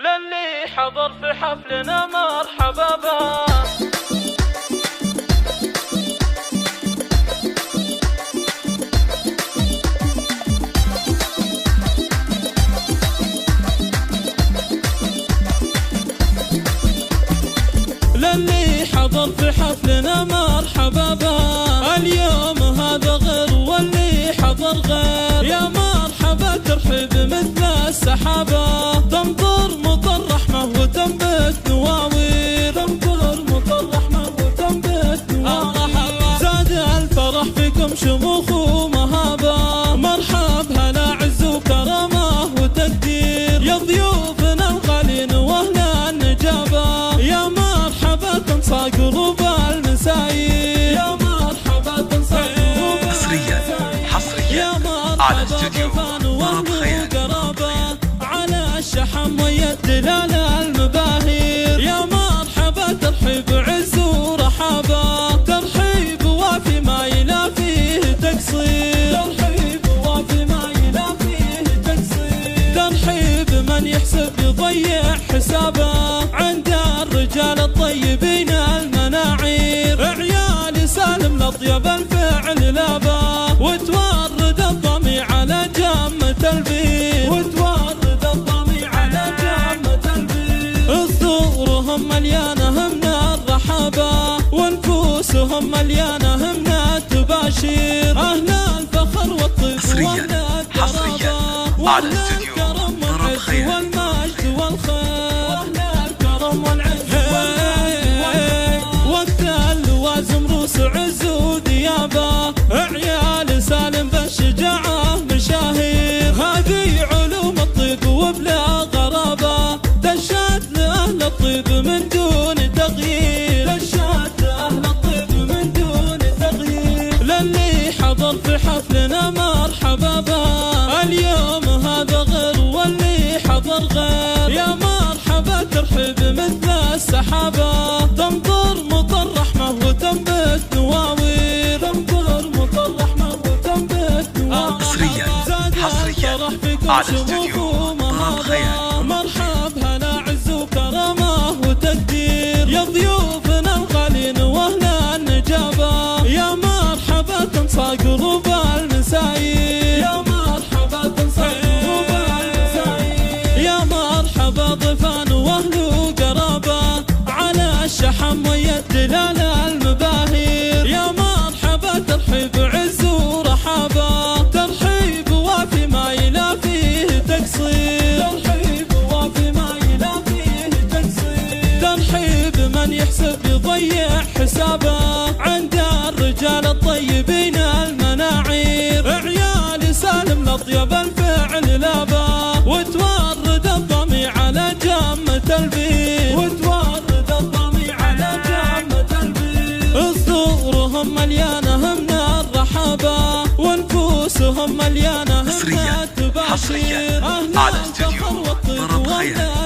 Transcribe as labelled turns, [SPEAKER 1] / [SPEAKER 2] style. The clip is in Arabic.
[SPEAKER 1] للي حضر في حفلنا مرحبا به. للي حضر في حفلنا مرحبا به. اليوم هذا غير واللي حضر غير، يا مرحبا ترحب مثل السحابة، تمطر مطر رحمة وتنبت نواوير، تمطر مطر رحمة وتنبت نواوير. زاد الفرح فيكم شموخ ومهابة، مرحب هلا عز وكرامة وتقدير، يا ضيوفنا الغالين واهل النجابة، يا مرحبا تنصى قلوب المساير، يا مرحبا تنصى قلوب المساير.
[SPEAKER 2] حصريا على استوديو طرب خيال،
[SPEAKER 1] على الشحم ويا الدلال المباهير، يا مرحبا ترحيب عز ورحابة، ترحيب وافي ما يلافيه تقصير، ترحيب وافي ما يلافيه تقصير، ترحيب من يحسب يضيع حسابه، عند الرجال الطيبين المناعير، عيال سالم لطيب الفعل لابا، وتورد الضمي على جمة البير، وتورد الضمي على جمة البير. صدورهم مليانة من الرحابة، ونفوسهم مليانة من التباشير، أهل الفخر والطيب وأهل القرابة،
[SPEAKER 2] على استوديو طرب خيال،
[SPEAKER 1] والمجد والخير، وأهل الكرم والعز والمجد، وقت اللوازم روس عز وديابة، عيال سالم بالشجاعة مشاهير، هذه علوم الطيب وبلا غرابة، دشت لأهل الطيب من دون تغيير، دشت لأهل الطيب من دون تغيير. للي حضر في حفلنا مرحبا به. اليوم هذا غير واللي حضر غير، يا مرحبا ترحب مثل السحابة، تمطر مطر رحمة وتنبت نواوير، تمطر مطر رحمة وتنبت نواوير.
[SPEAKER 2] حصريا على استوديو طرب خيال،
[SPEAKER 1] مرحب هلا عز وكرامة وتقدير، يا ضيوفنا الغالين واهل النجابة، يا مرحبا تنصى قلوب المساير، يا مرحبا تنصى قلوب المساير، يا مرحبا ضيفان واهل وقرابة، على الشحم ويا الدلال المباهير، يا مرحبا ترحيب عز ورحابة، ترحيب وافي ما يلافيه تقصير، ترحيب وافي ما يلافيه تقصير، ترحيب من يحسب يضيع حسابه، عند الرجال الطيبين المناعير، عيال سالم لطيب الفعل لابا، وتورد الضمي على جمة البير، وتورد الضمي على جمة البير. صدورهم مليانة من الرحابة، ونفوسهم مليانة من التباشير،
[SPEAKER 2] على استوديو طرب خيال.